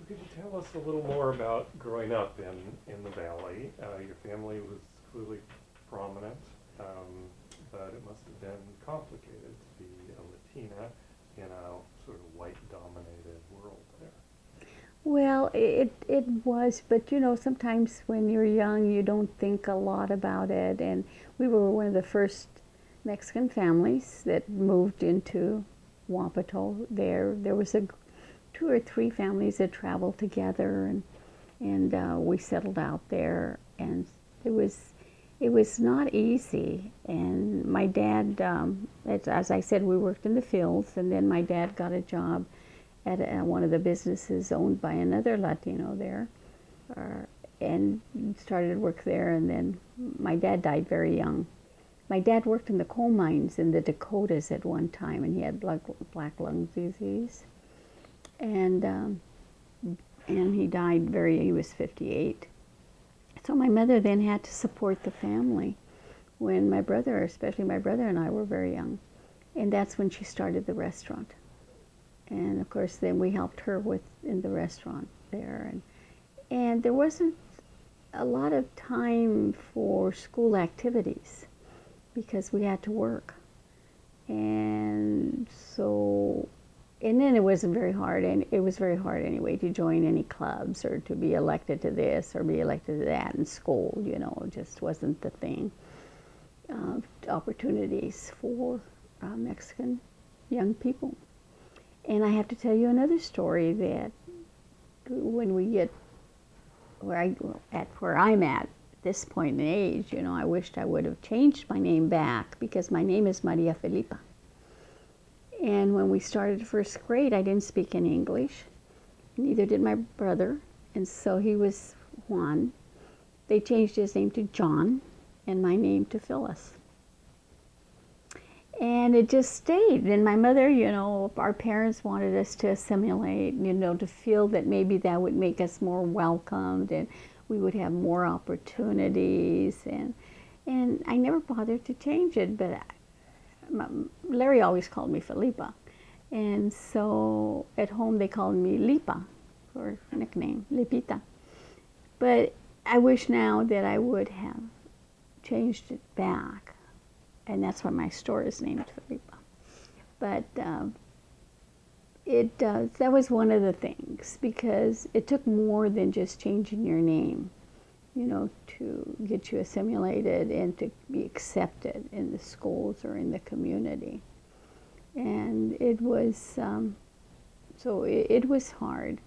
could you tell us a little more about growing up in the valley? Your family was clearly prominent, but it must have been complicated to be a Latina in a sort of white-dominated world there. Well, it was, but you know, sometimes when you're young, you don't think a lot about it. And we were one of the first Mexican families that moved into Wapato. There was two or three families that traveled together, and we settled out there. And it was it was not easy. And my dad, as I said, we worked in the fields, and then my dad got a job at one of the businesses owned by another Latino there, and started work there. And then my dad died very young. My dad worked in the coal mines in the Dakotas at one time, and he had black lung disease, and he died he was 58. So my mother then had to support the family when my brother, especially my brother and I, were very young, and that's when she started the restaurant. And of course, then we helped her in the restaurant there, and there wasn't a lot of time for school activities because we had to work. And so, and then it wasn't very hard, and it was very hard anyway to join any clubs or to be elected to this or be elected to that in school. You know, it just wasn't the thing. Opportunities for Mexican young people. And I have to tell you another story that when we get where I'm at this point in age, you know, I wished I would have changed my name back because my name is Maria Felipa. And when we started first grade, I didn't speak any English. Neither did my brother. And so he was Juan. They changed his name to John and my name to Phyllis. And it just stayed. And my mother, you know, our parents wanted us to assimilate, you know, to feel that maybe that would make us more welcomed and we would have more opportunities. And I never bothered to change it, but Larry always called me Felipa. And so at home they called me Lipa for a nickname, Lipita. But I wish now that I would have changed it back. And that's why my store is named Felipa. But that was one of the things, because it took more than just changing your name, you know, to get you assimilated and to be accepted in the schools or in the community. And it was, it was hard.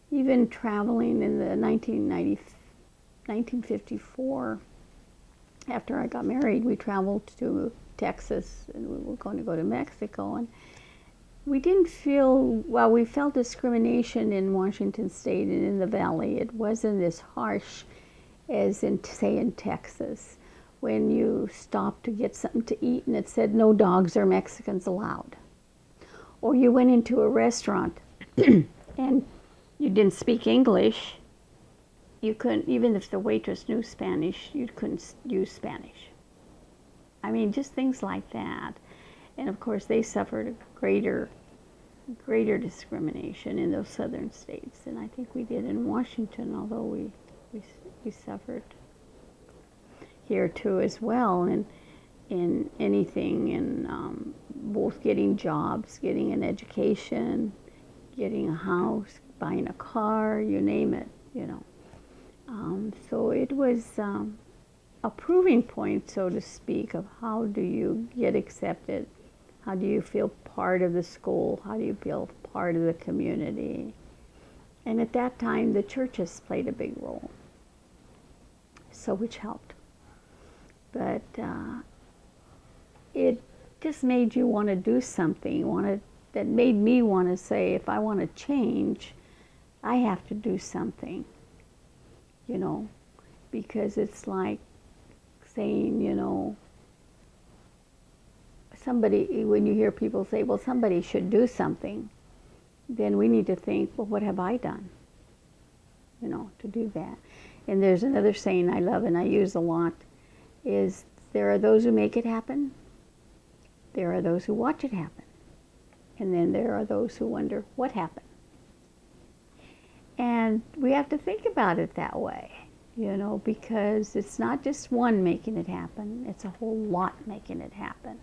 Even traveling in the 1954, after I got married, we traveled to Texas, and we were going to go to Mexico. And we didn't feel, well, we felt discrimination in Washington State and in the Valley. It wasn't as harsh as in, say, in Texas, when you stopped to get something to eat and it said no dogs or Mexicans allowed. Or you went into a restaurant and you didn't speak English. You couldn't, even if the waitress knew Spanish, you couldn't use Spanish. I mean, just things like that. And of course, they suffered a greater discrimination in those southern states than I think we did in Washington, although we suffered here too as well, and in anything, in both getting jobs, getting an education, getting a house, buying a car, you name it, you know. So it was a proving point, so to speak, of how do you get accepted, how do you feel part of the school, how do you feel part of the community. And at that time, the churches played a big role, so which helped. But it just made you want to do something, that made me want to say, if I want to change, I have to do something, you know, because it's like saying, you know, somebody, when you hear people say, well, somebody should do something, then we need to think, well, what have I done, you know, to do that? And there's another saying I love and I use a lot, is there are those who make it happen, there are those who watch it happen, and then there are those who wonder what happened. And we have to think about it that way, because it's not just one making it happen, it's a whole lot making it happen.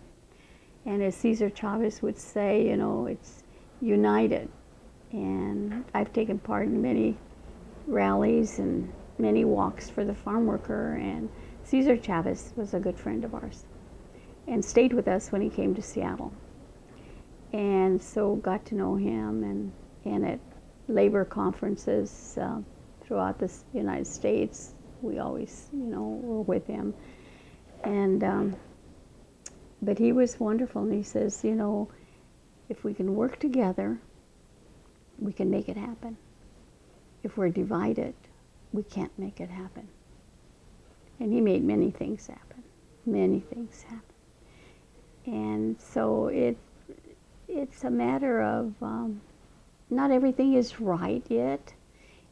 And as Cesar Chavez would say, it's united. And I've taken part in many rallies and many walks for the farm worker, and Cesar Chavez was a good friend of ours and stayed with us when he came to Seattle. And so got to know him, and at labor conferences throughout the United States, we always, were with him. And but he was wonderful, and he says, if we can work together, we can make it happen. If we're divided, we can't make it happen. And he made many things happen. Many things happen. And so it's a matter of not everything is right yet,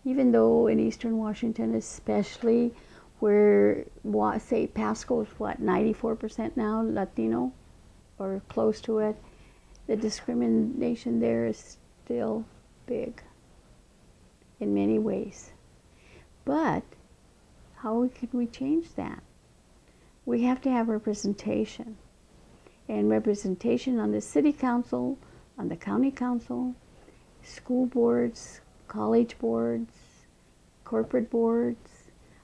even though in Eastern Washington especially, where, say, Pasco is 94% now Latino, or close to it, the discrimination there is still big in many ways. But how can we change that? We have to have representation. And representation on the city council, on the county council, school boards, college boards, corporate boards.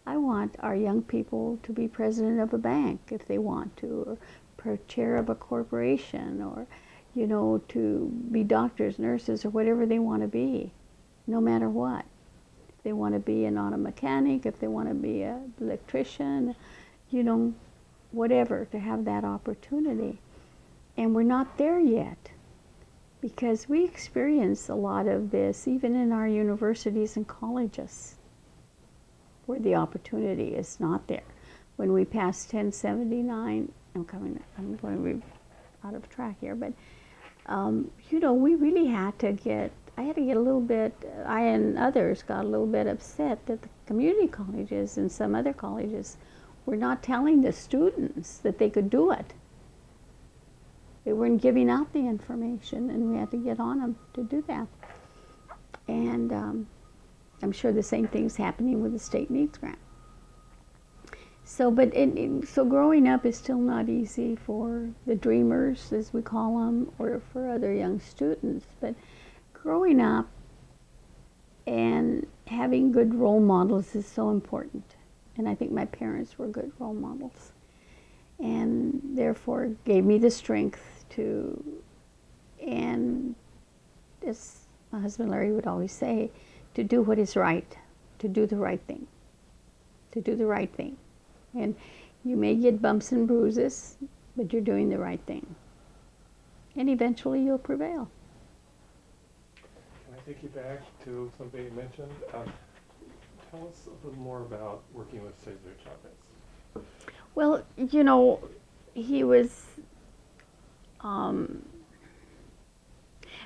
I want our young people to be president of a bank if they want to, or chair of a corporation, or, to be doctors, nurses, or whatever they want to be, no matter what. If they want to be an auto mechanic, if they want to be an electrician, whatever, to have that opportunity. And we're not there yet, because we experience a lot of this even in our universities and colleges, where the opportunity is not there. When we passed 1079, I'm going to be out of track here, but we really had to get, I had to get a little bit, I and others got a little bit upset that the community colleges and some other colleges were not telling the students that they could do it. They weren't giving out the information, and we had to get on them to do that. And I'm sure the same thing's happening with the state needs grant. So, so growing up is still not easy for the dreamers, as we call them, or for other young students. But growing up and having good role models is so important. And I think my parents were good role models, and therefore gave me the strength to, and as my husband Larry would always say, to do what is right, to do the right thing, to do the right thing. And you may get bumps and bruises, but you're doing the right thing. And eventually you'll prevail. Can I take you back to something you mentioned? Tell us a little more about working with Cesar Chavez. Well, he was,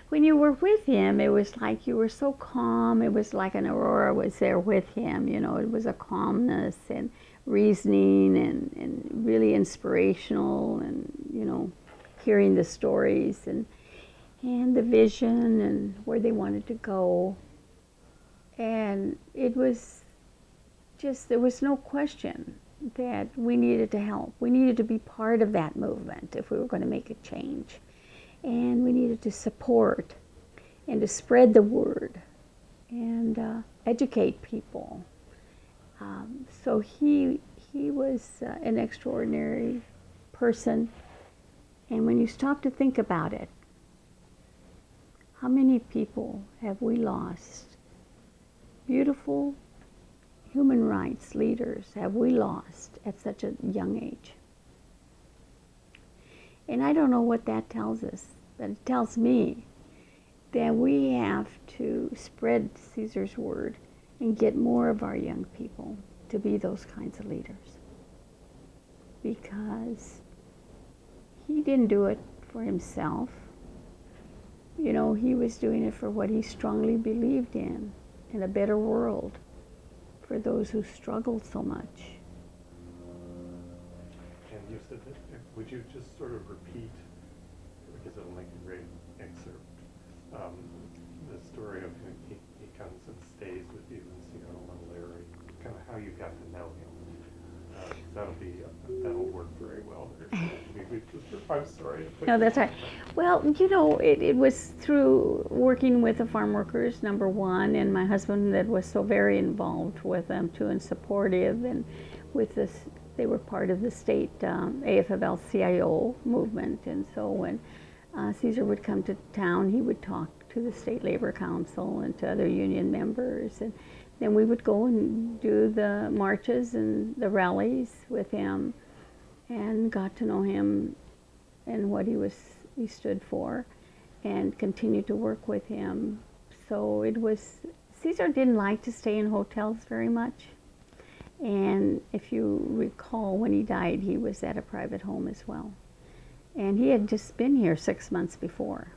when you were with him, it was like you were so calm. It was like an aurora was there with him. It was a calmness and reasoning and really inspirational, and, hearing the stories and the vision and where they wanted to go. And it was just, there was no question that we needed to help. We needed to be part of that movement if we were going to make a change. And we needed to support and to spread the word and educate people. So he was an extraordinary person. And when you stop to think about it, how many people have we lost? Beautiful human rights leaders have we lost at such a young age? And I don't know what that tells us, but it tells me that we have to spread Cesar's word and get more of our young people to be those kinds of leaders. Because he didn't do it for himself. He was doing it for what he strongly believed in a better world for those who struggled so much. And you said that, would you just sort of repeat, because it'll make a great excerpt, the story of him. He comes and stays with you in Seattle, and Larry, kind of how you got to know him. That'll work very well there. I'm sorry. No, that's right. Well, you know, it was through working with the farm workers, number one, and my husband that was so very involved with them too and supportive, and with this, they were part of the state AFL-CIO movement, and so when Caesar would come to town, he would talk to the State Labor Council and to other union members, and then we would go and do the marches and the rallies with him, and got to know him and what he stood for, and continued to work with him. So it was, Caesar didn't like to stay in hotels very much, and if you recall, when he died, he was at a private home as well, and he had just been here 6 months before.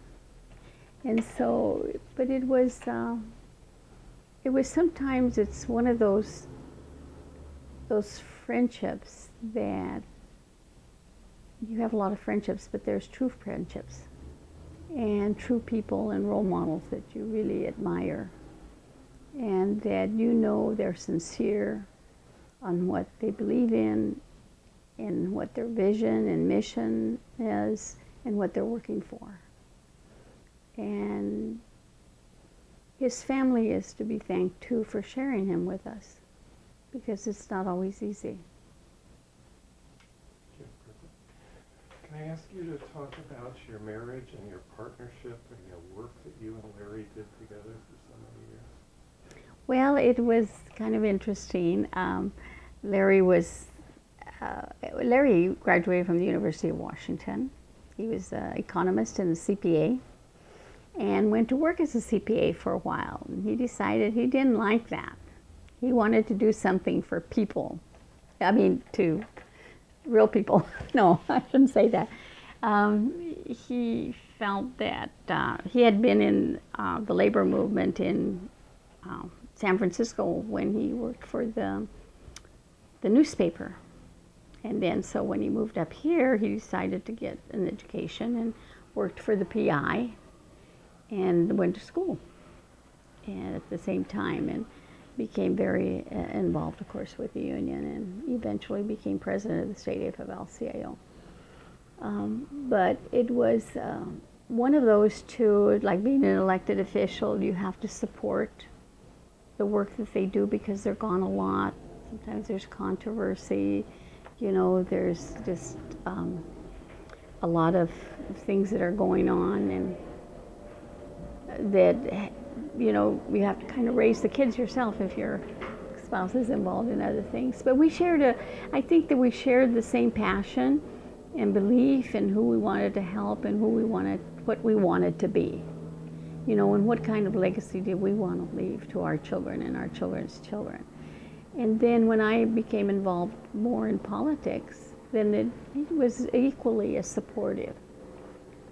And so, but it was sometimes, it's one of those friendships that you have a lot of friendships, but there's true friendships and true people and role models that you really admire, and that you know they're sincere on what they believe in and what their vision and mission is and what they're working for. And his family is to be thanked too for sharing him with us, because it's not always easy. Can I ask you to talk about your marriage and your partnership and your work that you and Larry did together for so many years? Well, it was kind of interesting. Larry graduated from the University of Washington. He was an economist and a CPA, and went to work as a CPA for a while. And he decided he didn't like that. He wanted to do something for people. I mean, to real people. No, I shouldn't say that. He felt that he had been in the labor movement in San Francisco when he worked for the newspaper. And then so when he moved up here, he decided to get an education and worked for the PI and went to school and at the same time, and became very involved, of course, with the union, and eventually became president of the state AFL-CIO. But it was one of those two, like being an elected official, you have to support the work that they do because they're gone a lot. Sometimes there's controversy, you know, there's just a lot of things that are going on, and that, you know, you have to kind of raise the kids yourself if your spouse is involved in other things. But I think that we shared the same passion and belief in who we wanted to help and what we wanted to be. You know, and what kind of legacy did we want to leave to our children and our children's children. And then when I became involved more in politics, then it was equally as supportive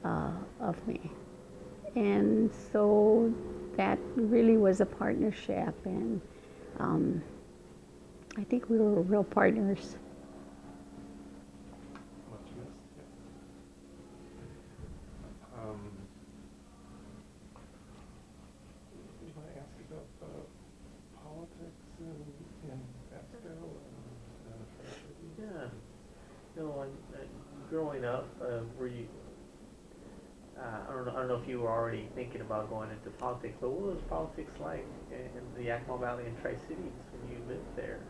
of me. And so that really was a partnership, and I think we were real partners. Much missed, yeah. You want to ask about politics in Pasco and Yeah. No, growing up, were you? I don't know if you were already thinking about going into politics, but what was politics like in the Yakima Valley and Tri-Cities when you lived there?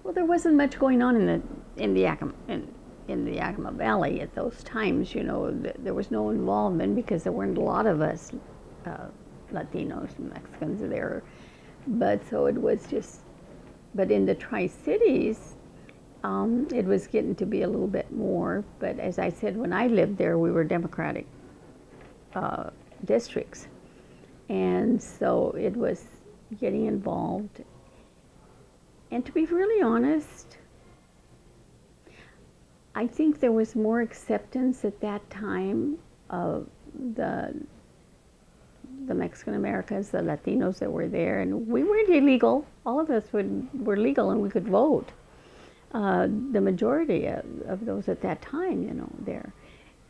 Well, there wasn't much going on in the Yakima Valley at those times. You know, there was no involvement because there weren't a lot of us Latinos and Mexicans there. But so it was just. But in the Tri-Cities, it was getting to be a little bit more. But as I said, when I lived there, we were Democratic districts, and so it was getting involved. And to be really honest, I think there was more acceptance at that time of the Mexican Americans, the Latinos that were there, and we weren't illegal. All of us were legal and we could vote. The majority of those at that time, you know, there.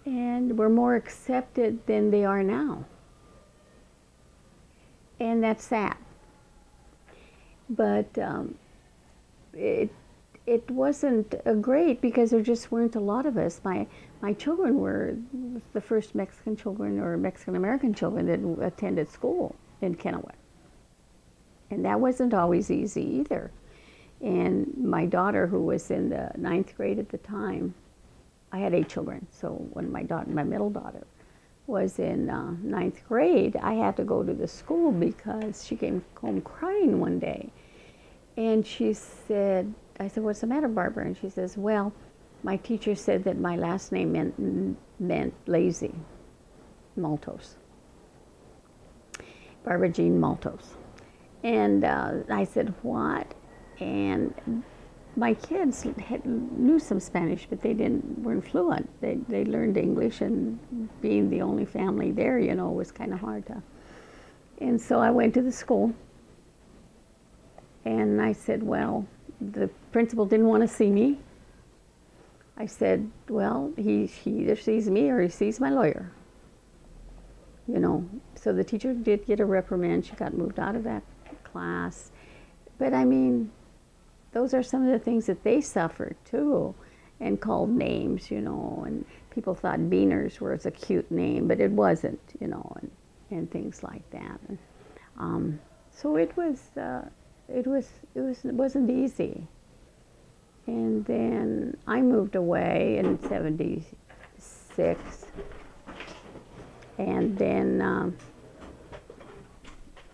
And were more accepted than they are now. And that's sad. But it it wasn't great because there just weren't a lot of us. My children were the first Mexican children or Mexican American children that attended school in Kennewick, and that wasn't always easy either. And my daughter, who was in the 9th grade at the time, I had 8 children. So when my middle daughter, was in 9th grade, I had to go to the school because she came home crying one day. And she said, I said, what's the matter, Barbara? And she says, well, my teacher said that my last name meant lazy, Maltos. Barbara Jean Maltos. And I said, what? And my kids knew some Spanish, but they weren't fluent. They learned English, and being the only family there, was kind of hard to. And so I went to the school, and I said, well, the principal didn't want to see me. I said, well, he either sees me or he sees my lawyer. So the teacher did get a reprimand. She got moved out of that class. But I mean, those are some of the things that they suffered too, and called names, and people thought Beaners was a cute name, but it wasn't, and things like that. So it wasn't easy. And then I moved away in '76, and then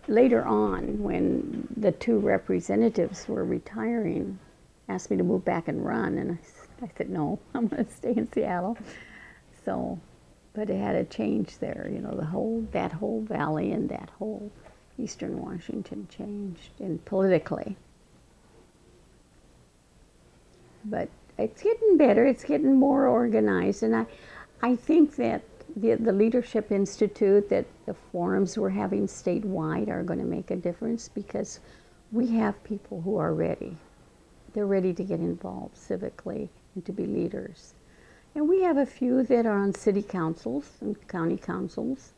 later on, when the 2 representatives were retiring, asked me to move back and run, and I said, no, I'm going to stay in Seattle. So, but it had a change there, that whole valley and that whole eastern Washington changed, and politically. But it's getting better, it's getting more organized, and I think that the Leadership Institute, that the forums we're having statewide are going to make a difference, because we have people who are ready. They're ready to get involved civically and to be leaders. And we have a few that are on city councils and county councils.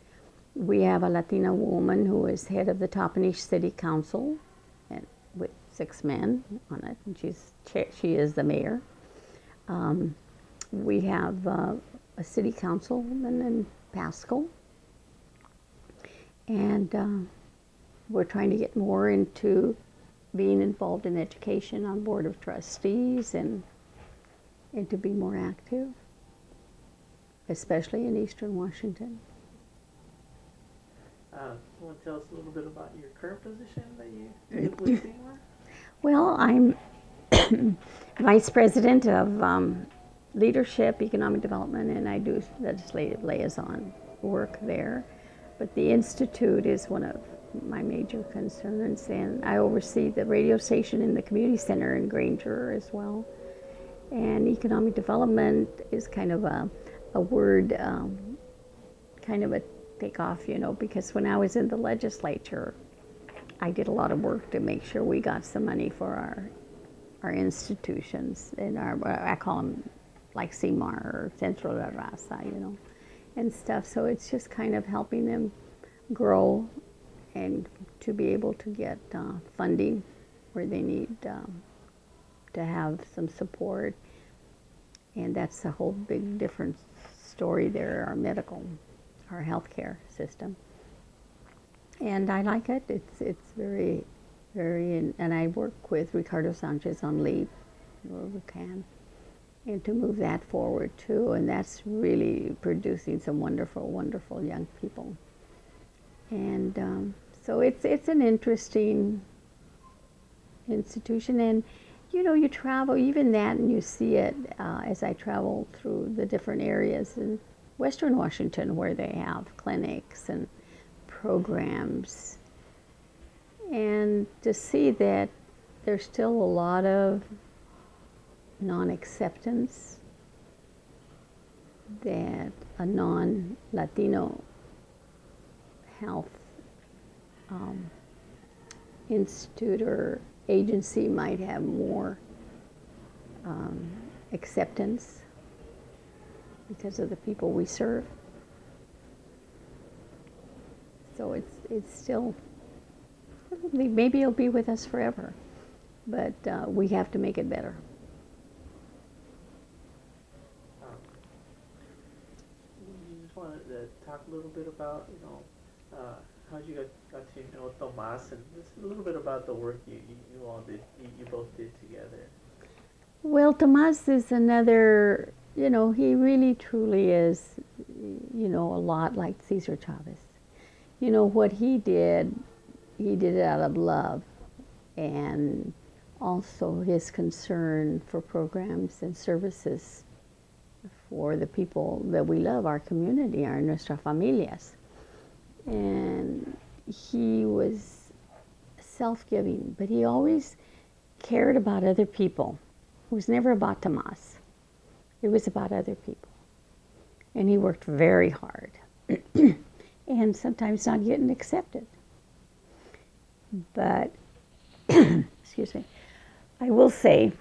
We have a Latina woman who is head of the Toppenish City Council, and with 6 men on it, and she is the mayor. We have a city councilman in Pasco, and we're trying to get more into being involved in education on board of trustees, and to be more active, especially in eastern Washington. You want to tell us a little bit about your current position that you did with Seymour? Well, I'm vice president of leadership, economic development, and I do legislative liaison work there. But the Institute is one of my major concerns, and I oversee the radio station in the community center in Granger as well. And economic development is kind of a word, kind of a takeoff, because when I was in the legislature, I did a lot of work to make sure we got some money for our institutions, and I call them like CMAR or Centro La Raza, and stuff. So it's just kind of helping them grow and to be able to get funding where they need to have some support. And that's a whole big different story there, our healthcare system. And I like it. It's very, very, and I work with Ricardo Sanchez on LEAP where we can, and to move that forward too. And that's really producing some wonderful, wonderful young people. And so it's an interesting institution. And you travel, even that, and you see it as I travel through the different areas in Western Washington where they have clinics and programs, and to see that there's still a lot of non-acceptance, that a non-Latino health institute or agency might have more acceptance because of the people we serve. So it's still maybe he'll be with us forever, but we have to make it better. You just wanted to talk a little bit about, how you got to know Tomas, and just a little bit about the work you all did, you both did together. Well, Tomas is another, he really truly is, a lot like Cesar Chavez. What he did it out of love, and also his concern for programs and services for the people that we love, our community, our nuestra familias. And he was self-giving, but he always cared about other people. It was never about Tomas. It was about other people. And he worked very hard and sometimes not getting accepted. But, excuse me, I will say,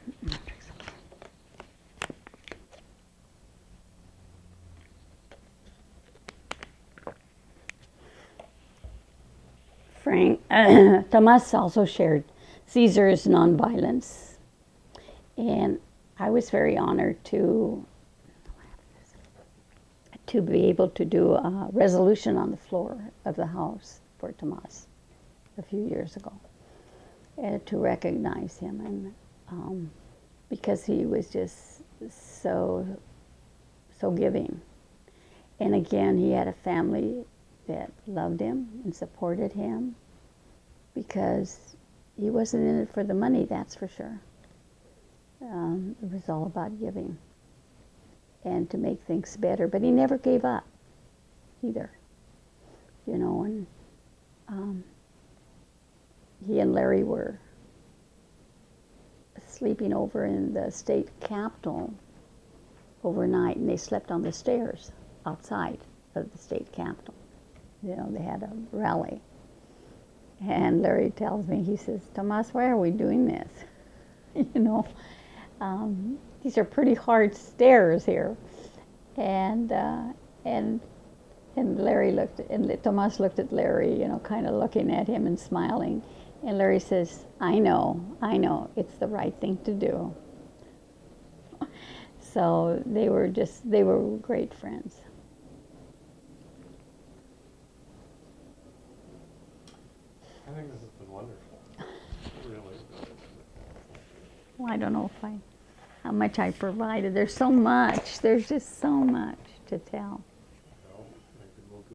Tomas also shared Cesar's nonviolence, and I was very honored to be able to do a resolution on the floor of the House for Tomas a few years ago, and to recognize him, and because he was just so giving. And again, he had a family that loved him and supported him, because he wasn't in it for the money, that's for sure. It was all about giving and to make things better. But he never gave up either, and he and Larry were sleeping over in the state capitol overnight, and they slept on the stairs outside of the state capitol. They had a rally. And Larry tells me, he says, Tomas, why are we doing this? These are pretty hard stairs here. And Larry Tomas looked at Larry, kind of looking at him and smiling. And Larry says, I know, it's the right thing to do. So they were great friends. I think this has been wonderful. Really. Well, I don't know how much I provided. There's so much. There's just so much to tell.